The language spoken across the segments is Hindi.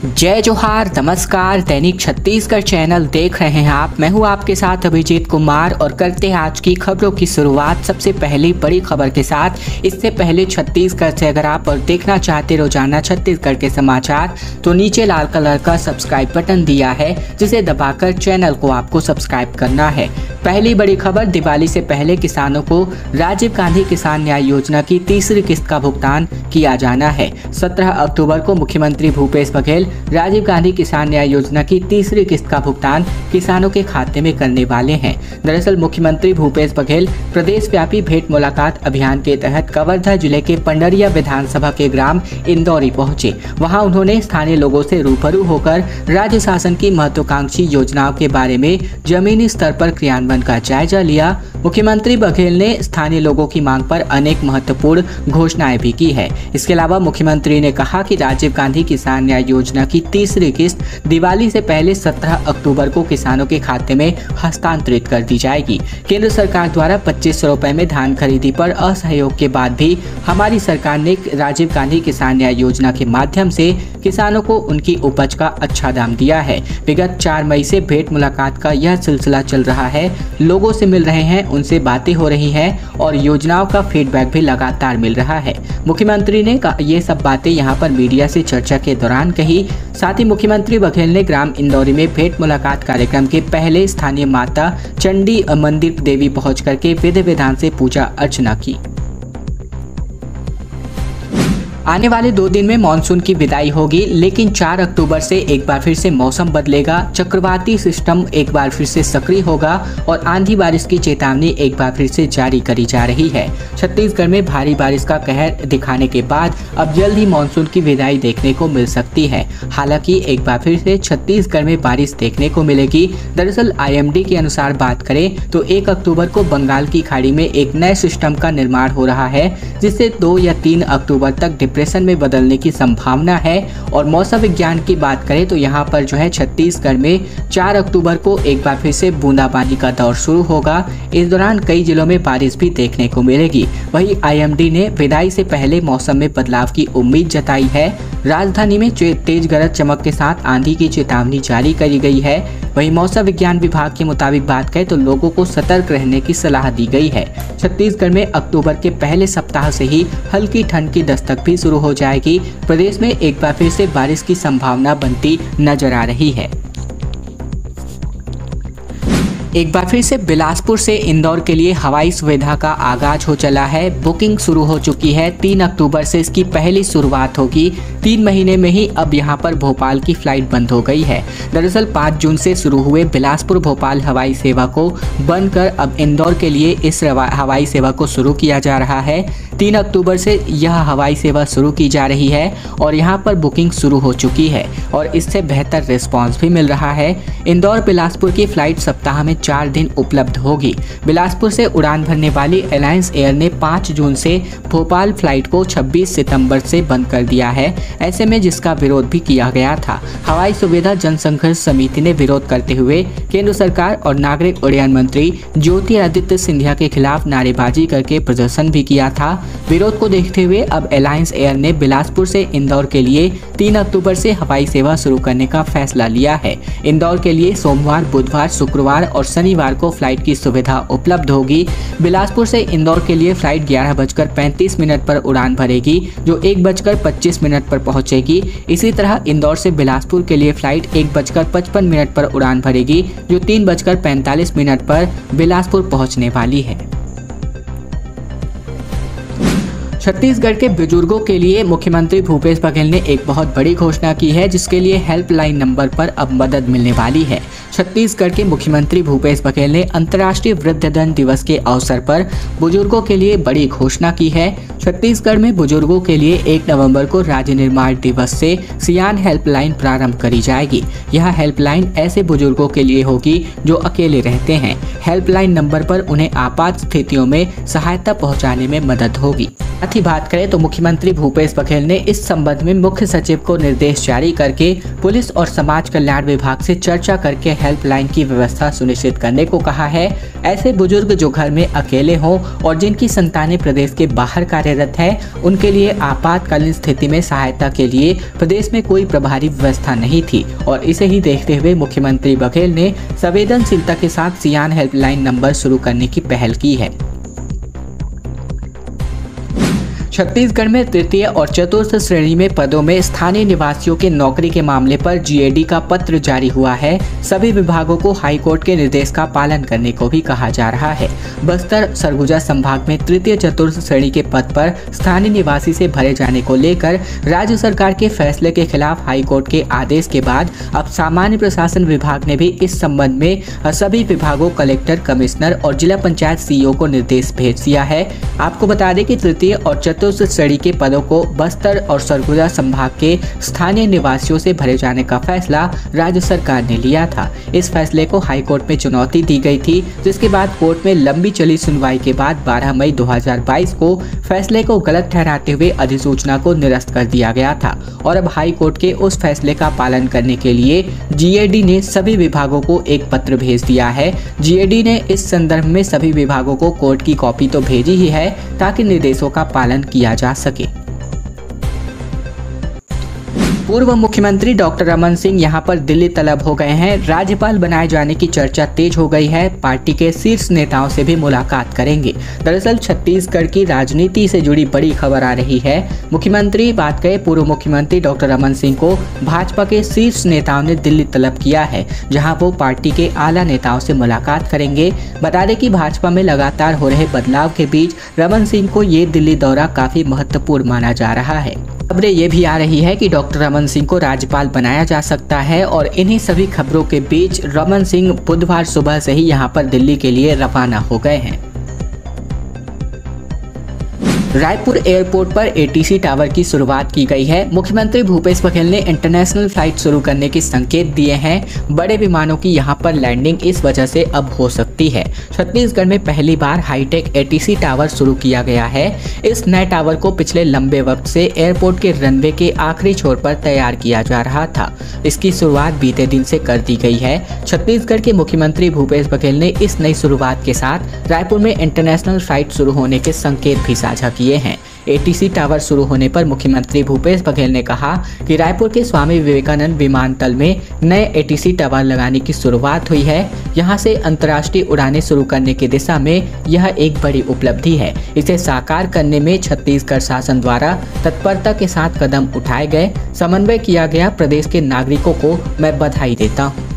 जय जोहार, नमस्कार। दैनिक छत्तीसगढ़ चैनल देख रहे हैं आप। मैं हूं आपके साथ अभिजीत कुमार और करते हैं आज की खबरों की शुरुआत सबसे पहली बड़ी खबर के साथ। इससे पहले छत्तीसगढ़ से अगर आप और देखना चाहते रोजाना छत्तीसगढ़ के समाचार तो नीचे लाल कलर का सब्सक्राइब बटन दिया है, जिसे दबाकर चैनल को आपको सब्सक्राइब करना है। पहली बड़ी खबर, दिवाली से पहले किसानों को राजीव गांधी किसान न्याय योजना की तीसरी किस्त का भुगतान किया जाना है। 17 अक्टूबर को मुख्यमंत्री भूपेश बघेल राजीव गांधी किसान न्याय योजना की तीसरी किस्त का भुगतान किसानों के खाते में करने वाले हैं। दरअसल मुख्यमंत्री भूपेश बघेल प्रदेश व्यापी भेंट मुलाकात अभियान के तहत कवर्धा जिले के पंडरिया विधानसभा के ग्राम इंदौरी पहुंचे। वहां उन्होंने स्थानीय लोगों से रूबरू होकर राज्य शासन की महत्वाकांक्षी योजनाओं के बारे में जमीनी स्तर पर क्रियान्वयन का जायजा लिया। मुख्यमंत्री बघेल ने स्थानीय लोगों की मांग पर अनेक महत्वपूर्ण घोषणाएं भी की है। इसके अलावा मुख्यमंत्री ने कहा कि राजीव गांधी किसान न्याय योजना की तीसरी किस्त दिवाली से पहले 17 अक्टूबर को किसानों के खाते में हस्तांतरित कर दी जाएगी। केंद्र सरकार द्वारा 2500 रुपए में धान खरीदी पर असहयोग के बाद भी हमारी सरकार ने राजीव गांधी किसान न्याय योजना के माध्यम से किसानों को उनकी उपज का अच्छा दाम दिया है। विगत 4 मई से भेंट मुलाकात का यह सिलसिला चल रहा है। लोगों से मिल रहे हैं, उनसे बातें हो रही हैं और योजनाओं का फीडबैक भी लगातार मिल रहा है। मुख्यमंत्री ने ये सब बातें यहां पर मीडिया से चर्चा के दौरान कही। साथ ही मुख्यमंत्री बघेल ने ग्राम इंदौरी में भेंट मुलाकात कार्यक्रम के पहले स्थानीय माता चंडी मंदिर देवी पहुंच करके विधि विधान से पूजा अर्चना की। आने वाले 2 दिन में मानसून की विदाई होगी, लेकिन 4 अक्टूबर से एक बार फिर से मौसम बदलेगा। चक्रवाती सिस्टम एक बार फिर से सक्रिय होगा और आंधी बारिश की चेतावनी एक बार फिर से जारी करी जा रही है। छत्तीसगढ़ में भारी बारिश का कहर दिखाने के बाद अब जल्द ही मानसून की विदाई देखने को मिल सकती है। हालांकि एक बार फिर से छत्तीसगढ़ में बारिश देखने को मिलेगी। दरअसल IMD के अनुसार बात करें तो 1 अक्टूबर को बंगाल की खाड़ी में एक नए सिस्टम का निर्माण हो रहा है, जिससे 2 या 3 अक्टूबर तक डिप्रेशन में बदलने की संभावना है। और मौसम विज्ञान की बात करें तो यहाँ पर जो है छत्तीसगढ़ में 4 अक्टूबर को एक बार फिर से बूंदाबांदी का दौर शुरू होगा। इस दौरान कई जिलों में बारिश भी देखने को मिलेगी। वहीं IMD ने विदाई से पहले मौसम में बदलाव की उम्मीद जताई है। राजधानी में तेज गरज चमक के साथ आंधी की चेतावनी जारी करी गई है। वहीं मौसम विज्ञान विभाग के मुताबिक बात करें तो लोगों को सतर्क रहने की सलाह दी गई है। छत्तीसगढ़ में अक्टूबर के पहले सप्ताह से ही हल्की ठंड की दस्तक भी शुरू हो जाएगी। प्रदेश में एक बार फिर से बारिश की संभावना बनती नजर आ रही है। एक बार फिर से बिलासपुर से इंदौर के लिए हवाई सुविधा का आगाज हो चला है। बुकिंग शुरू हो चुकी है। 3 अक्टूबर से इसकी पहली शुरुआत होगी। 3 महीने में ही अब यहां पर भोपाल की फ्लाइट बंद हो गई है। दरअसल 5 जून से शुरू हुए बिलासपुर भोपाल हवाई सेवा को बंद कर अब इंदौर के लिए इस हवाई सेवा को शुरू किया जा रहा है। 3 अक्टूबर से यह हवाई सेवा शुरू की जा रही है और यहां पर बुकिंग शुरू हो चुकी है और इससे बेहतर रिस्पांस भी मिल रहा है। इंदौर बिलासपुर की फ्लाइट सप्ताह में 4 दिन उपलब्ध होगी। बिलासपुर से उड़ान भरने वाली एलायंस एयर ने 5 जून से भोपाल फ्लाइट को 26 सितंबर से बंद कर दिया है। ऐसे में जिसका विरोध भी किया गया था। हवाई सुविधा जनसंघर्ष समिति ने विरोध करते हुए केंद्र सरकार और नागरिक उड्डयन मंत्री ज्योतिरादित्य सिंधिया के खिलाफ नारेबाजी करके प्रदर्शन भी किया था। विरोध को देखते हुए अब एलायंस एयर ने बिलासपुर से इंदौर के लिए 3 अक्टूबर से हवाई सेवा शुरू करने का फैसला लिया है। इंदौर के लिए सोमवार, बुधवार, शुक्रवार और शनिवार को फ्लाइट की सुविधा उपलब्ध होगी। बिलासपुर से इंदौर के लिए फ्लाइट 11:35 पर उड़ान भरेगी, जो 1:25 पर पहुंचेगी। इसी तरह इंदौर से बिलासपुर के लिए फ्लाइट 1:55 पर उड़ान भरेगी, जो 3:45 पर बिलासपुर पहुंचने वाली है। छत्तीसगढ़ के बुजुर्गों के लिए मुख्यमंत्री भूपेश बघेल ने एक बहुत बड़ी घोषणा की है, जिसके लिए हेल्पलाइन नंबर पर अब मदद मिलने वाली है। छत्तीसगढ़ के मुख्यमंत्री भूपेश बघेल ने अंतर्राष्ट्रीय वृद्धजन दिवस के अवसर पर बुजुर्गों के लिए बड़ी घोषणा की है। छत्तीसगढ़ में बुजुर्गों के लिए 1 नवंबर को राज्य निर्माण दिवस से सियान हेल्पलाइन प्रारंभ करी जाएगी। यह हेल्पलाइन ऐसे बुजुर्गों के लिए होगी जो अकेले रहते हैं। हेल्पलाइन नंबर पर उन्हें आपात स्थितियों में सहायता पहुंचाने में मदद होगी। साथ ही बात करें तो मुख्यमंत्री भूपेश बघेल ने इस संबंध में मुख्य सचिव को निर्देश जारी करके पुलिस और समाज कल्याण विभाग से चर्चा करके हेल्पलाइन की व्यवस्था सुनिश्चित करने को कहा है। ऐसे बुजुर्ग जो घर में अकेले हों और जिनकी संतानें प्रदेश के बाहर कार्यरत है, उनके लिए आपातकालीन स्थिति में सहायता के लिए प्रदेश में कोई प्रभारी व्यवस्था नहीं थी और इसे ही देखते हुए मुख्यमंत्री बघेल ने संवेदनशीलता के साथ सियान हेल्पलाइन नंबर शुरू करने की पहल की है। छत्तीसगढ़ में तृतीय और चतुर्थ श्रेणी में पदों में स्थानीय निवासियों के नौकरी के मामले पर जीएडी का पत्र जारी हुआ है। सभी विभागों को हाईकोर्ट के निर्देश का पालन करने को भी कहा जा रहा है। बस्तर सरगुजा संभाग में तृतीय चतुर्थ श्रेणी के पद पर स्थानीय निवासी से भरे जाने को लेकर राज्य सरकार के फैसले के खिलाफ हाईकोर्ट के आदेश के बाद अब सामान्य प्रशासन विभाग ने भी इस संबंध में सभी विभागों, कलेक्टर, कमिश्नर और जिला पंचायत सीईओ को निर्देश भेज दिया है। आपको बता दें कि तृतीय और चतुर्थ श्रेणी के पदों को बस्तर और सरगुजा संभाग के स्थानीय निवासियों से भरे जाने का फैसला राज्य सरकार ने लिया था। इस फैसले को हाईकोर्ट में चुनौती दी गई थी, जिसके बाद कोर्ट में लंबी चली सुनवाई के बाद 12 मई 2022 को फैसले को गलत ठहराते हुए अधिसूचना को निरस्त कर दिया गया था और अब हाईकोर्ट के उस फैसले का पालन करने के लिए जीएडी ने सभी विभागों को एक पत्र भेज दिया है। जीएडी ने इस संदर्भ में सभी विभागों को कोर्ट की कॉपी तो भेजी ही है ताकि निर्देशों का पालन किया जा सके। पूर्व मुख्यमंत्री डॉक्टर रमन सिंह यहां पर दिल्ली तलब हो गए हैं। राज्यपाल बनाए जाने की चर्चा तेज हो गई है। पार्टी के शीर्ष नेताओं से भी मुलाकात करेंगे। दरअसल छत्तीसगढ़ की राजनीति से जुड़ी बड़ी खबर आ रही है। मुख्यमंत्री बात करें, पूर्व मुख्यमंत्री डॉक्टर रमन सिंह को भाजपा के शीर्ष नेताओं ने दिल्ली तलब किया है, जहां वो पार्टी के आला नेताओं से मुलाकात करेंगे। बता दें कि भाजपा में लगातार हो रहे बदलाव के बीच रमन सिंह को ये दिल्ली दौरा काफी महत्वपूर्ण माना जा रहा है। खबरें ये भी आ रही है कि डॉक्टर रमन सिंह को राज्यपाल बनाया जा सकता है और इन्हीं सभी खबरों के बीच रमन सिंह बुधवार सुबह से ही यहां पर दिल्ली के लिए रवाना हो गए हैं। रायपुर एयरपोर्ट पर एटीसी टावर की शुरुआत की गई है। मुख्यमंत्री भूपेश बघेल ने इंटरनेशनल फ्लाइट शुरू करने के संकेत दिए हैं। बड़े विमानों की यहां पर लैंडिंग इस वजह से अब हो सकती है। छत्तीसगढ़ में पहली बार हाईटेक एटीसी टावर शुरू किया गया है। इस नए टावर को पिछले लंबे वक्त से एयरपोर्ट के रनवे के आखिरी छोर पर तैयार किया जा रहा था। इसकी शुरुआत बीते दिन से कर दी गई है। छत्तीसगढ़ के मुख्यमंत्री भूपेश बघेल ने इस नई शुरुआत के साथ रायपुर में इंटरनेशनल फ्लाइट शुरू होने के संकेत भी साझा किए हैं। एटीसी टावर शुरू होने पर मुख्यमंत्री भूपेश बघेल ने कहा कि रायपुर के स्वामी विवेकानंद विमानतल में नए एटीसी टावर लगाने की शुरुआत हुई है। यहां से अंतर्राष्ट्रीय उड़ानें शुरू करने की दिशा में यह एक बड़ी उपलब्धि है। इसे साकार करने में छत्तीसगढ़ शासन द्वारा तत्परता के साथ कदम उठाए गए, समन्वय किया गया। प्रदेश के नागरिकों को मैं बधाई देता हूँ।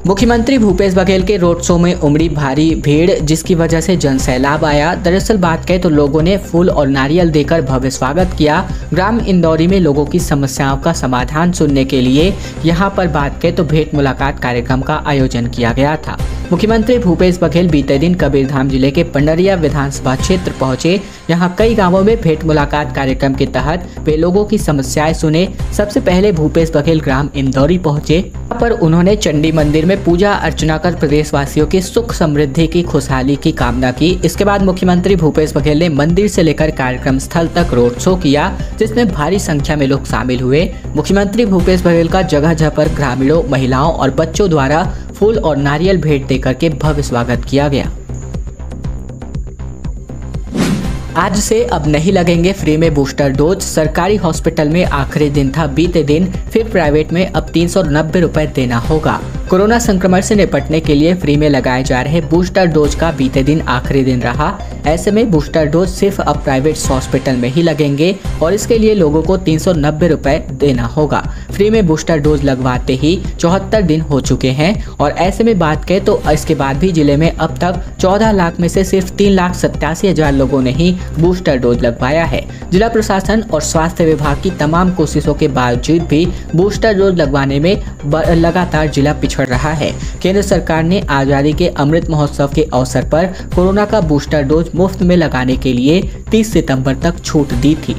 मुख्यमंत्री भूपेश बघेल के रोड शो में उमड़ी भारी भीड़, जिसकी वजह से जनसैलाब आया। दरअसल बात करें तो लोगों ने फूल और नारियल देकर भव्य स्वागत किया। ग्राम इंदौरी में लोगों की समस्याओं का समाधान सुनने के लिए यहां पर बात करें तो भेंट मुलाकात कार्यक्रम का आयोजन किया गया था। मुख्यमंत्री भूपेश बघेल बीते दिन कबीरधाम जिले के पंडरिया विधानसभा क्षेत्र पहुंचे। यहां कई गांवों में भेंट मुलाकात कार्यक्रम के तहत वे लोगों की समस्याएं सुने। सबसे पहले भूपेश बघेल ग्राम इंदौरी पहुंचे। यहाँ पर उन्होंने चंडी मंदिर में पूजा अर्चना कर प्रदेशवासियों की सुख समृद्धि की खुशहाली की कामना की। इसके बाद मुख्यमंत्री भूपेश बघेल ने मंदिर से लेकर कार्यक्रम स्थल तक रोड शो किया, जिसमें भारी संख्या में लोग शामिल हुए। मुख्यमंत्री भूपेश बघेल का जगह जगह पर ग्रामीणों, महिलाओं और बच्चों द्वारा फूल और नारियल भेंट देकर के भव्य स्वागत किया गया। आज से अब नहीं लगेंगे फ्री में बूस्टर डोज। सरकारी हॉस्पिटल में आखिरी दिन था बीते दिन, फिर प्राइवेट में अब 390 रुपए देना होगा। कोरोना संक्रमण से निपटने के लिए फ्री में लगाए जा रहे बूस्टर डोज का बीते दिन आखिरी दिन रहा। ऐसे में बूस्टर डोज सिर्फ अब प्राइवेट हॉस्पिटल में ही लगेंगे और इसके लिए लोगों को 390 रुपए देना होगा। फ्री में बूस्टर डोज लगवाते ही 74 दिन हो चुके हैं और ऐसे में बात करें तो इसके बाद भी जिले में अब तक 14 लाख में से सिर्फ 3,87,000 लोगों ने ही बूस्टर डोज लगवाया है। जिला प्रशासन और स्वास्थ्य विभाग की तमाम कोशिशों के बावजूद भी बूस्टर डोज लगवाने में लगातार जिला पिछड़ रहा है। केंद्र सरकार ने आजादी के अमृत महोत्सव के अवसर पर कोरोना का बूस्टर डोज मुफ्त में लगाने के लिए 30 सितंबर तक छूट दी थी।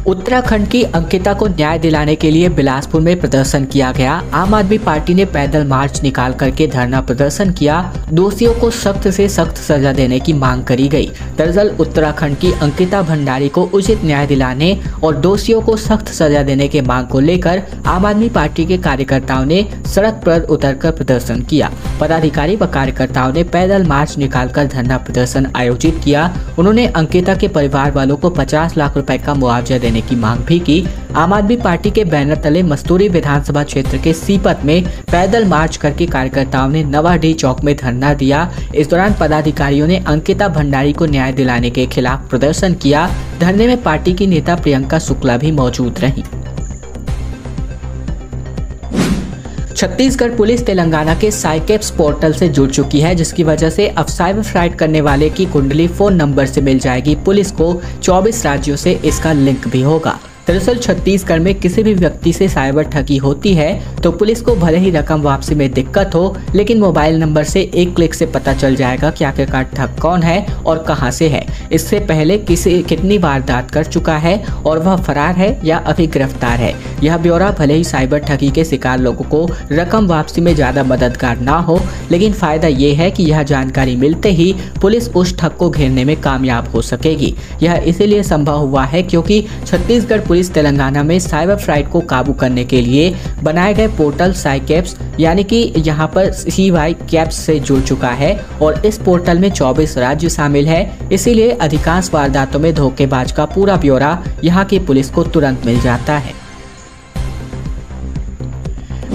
उत्तराखंड की अंकिता को न्याय दिलाने के लिए बिलासपुर में प्रदर्शन किया गया। आम आदमी पार्टी ने पैदल मार्च निकाल करके धरना प्रदर्शन किया। दोषियों को सख्त से सख्त सजा देने की मांग करी गई। दरअसल उत्तराखंड की अंकिता भंडारी को उचित न्याय दिलाने और दोषियों को सख्त सजा देने के मांग को लेकर आम आदमी पार्टी के कार्यकर्ताओं ने सड़क पर उतरकर प्रदर्शन किया। पदाधिकारी व कार्यकर्ताओं ने पैदल मार्च निकालकर धरना प्रदर्शन आयोजित किया। उन्होंने अंकिता के परिवार वालों को 50 लाख रुपए का मुआवजा देने की मांग भी की। आम आदमी पार्टी के बैनर तले मस्तूरी विधानसभा क्षेत्र के सीपत में पैदल मार्च करके कार्यकर्ताओं ने नवाडीह चौक में धरना दिया। इस दौरान पदाधिकारियों ने अंकिता भंडारी को न्याय दिलाने के खिलाफ प्रदर्शन किया। धरने में पार्टी की नेता प्रियंका शुक्ला भी मौजूद रही। छत्तीसगढ़ पुलिस तेलंगाना के साइकेप्स पोर्टल से जुड़ चुकी है, जिसकी वजह से अब साइबर फ्रॉड करने वाले की कुंडली फोन नंबर से मिल जाएगी। पुलिस को 24 राज्यों से इसका लिंक भी होगा। दरअसल छत्तीसगढ़ में किसी भी व्यक्ति से साइबर ठगी होती है तो पुलिस को भले ही रकम वापसी में दिक्कत हो, लेकिन मोबाइल नंबर से एक क्लिक से पता चल जाएगा कि आखिरकार ठग कौन है और कहां से है, इससे पहले कितनी वारदात कर चुका है और वह फरार है या अभी गिरफ्तार है। यह ब्यौरा भले ही साइबर ठगी के शिकार लोगों को रकम वापसी में ज्यादा मददगार ना हो, लेकिन फायदा ये है कि यह जानकारी मिलते ही पुलिस उस ठग को घेरने में कामयाब हो सकेगी। यह इसीलिए संभव हुआ है क्योंकि छत्तीसगढ़ पुलिस तेलंगाना में साइबर फ्रॉड को काबू करने के लिए बनाए गए पोर्टल साइकेप्स यानी कि यहाँ पर CY कैप्स से जुड़ चुका है और इस पोर्टल में 24 राज्य शामिल है। इसीलिए अधिकांश वारदातों में धोखेबाज का पूरा ब्यौरा यहाँ की पुलिस को तुरंत मिल जाता है।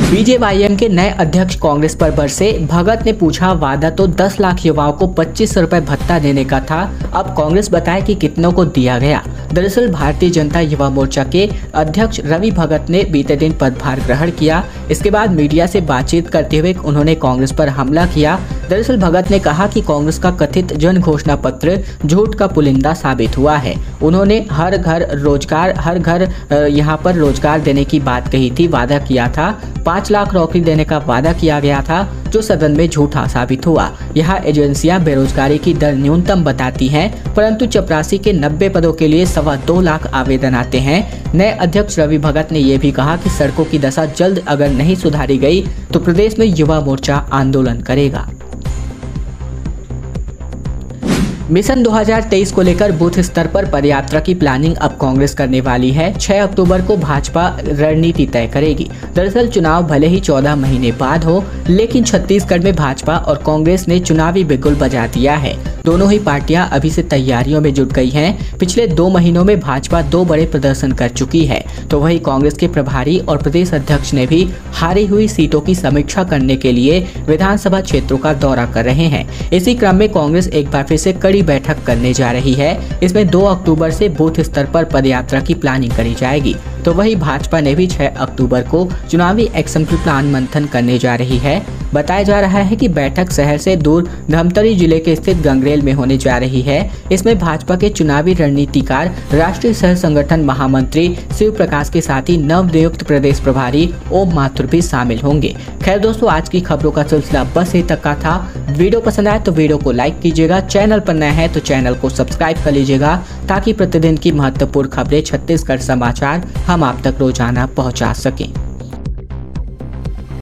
BJYM के नए अध्यक्ष कांग्रेस पर बरसे। भगत ने पूछा, वादा तो 10 लाख युवाओं को 25 रुपए भत्ता देने का था, अब कांग्रेस बताए कि कितनों को दिया गया। दरअसल भारतीय जनता युवा मोर्चा के अध्यक्ष रवि भगत ने बीते दिन पदभार ग्रहण किया। इसके बाद मीडिया से बातचीत करते हुए उन्होंने कांग्रेस पर हमला किया। दरअसल भगत ने कहा कि कांग्रेस का कथित जन घोषणा पत्र झूठ का पुलिंदा साबित हुआ है। उन्होंने हर घर यहाँ पर रोजगार देने की बात कही थी, वादा किया था। 5 लाख नौकरी देने का वादा किया गया था, जो सदन में झूठा साबित हुआ। यहाँ एजेंसियां बेरोजगारी की दर न्यूनतम बताती हैं, परंतु चपरासी के 90 पदों के लिए 2.25 लाख आवेदन आते हैं। नए अध्यक्ष रवि भगत ने यह भी कहा कि सड़कों की दशा जल्द अगर नहीं सुधारी गई तो प्रदेश में युवा मोर्चा आंदोलन करेगा। मिशन 2023 को लेकर बूथ स्तर पर पदयात्रा की प्लानिंग अब कांग्रेस करने वाली है। 6 अक्टूबर को भाजपा रणनीति तय करेगी। दरअसल चुनाव भले ही 14 महीने बाद हो, लेकिन छत्तीसगढ़ में भाजपा और कांग्रेस ने चुनावी बिगुल बजा दिया है। दोनों ही पार्टियां अभी से तैयारियों में जुट गई हैं। पिछले 2 महीनों में भाजपा 2 बड़े प्रदर्शन कर चुकी है, तो वही कांग्रेस के प्रभारी और प्रदेश अध्यक्ष ने भी हारी हुई सीटों की समीक्षा करने के लिए विधानसभा क्षेत्रों का दौरा कर रहे हैं। इसी क्रम में कांग्रेस एक बार फिर से कड़ी बैठक करने जा रही है। इसमें 2 अक्टूबर से बूथ स्तर पर पदयात्रा की प्लानिंग करी जाएगी, तो वही भाजपा ने भी 6 अक्टूबर को चुनावी एक्शन प्लान मंथन करने जा रही है। बताया जा रहा है कि बैठक शहर से दूर धमतरी जिले के स्थित गंगरेल में होने जा रही है। इसमें भाजपा के चुनावी रणनीतिकार, राष्ट्रीय सह संगठन महामंत्री शिव प्रकाश के साथ ही नवनियुक्त प्रदेश प्रभारी ओम माथुर भी शामिल होंगे। खैर दोस्तों, आज की खबरों का सिलसिला बस यहीं तक का था। वीडियो पसंद आए तो वीडियो को लाइक कीजिएगा, चैनल पर नए हैं तो चैनल को सब्सक्राइब कर लीजिएगा, ताकि प्रतिदिन की महत्वपूर्ण खबरें छत्तीसगढ़ समाचार हम आप तक रोजाना पहुंचा सकें।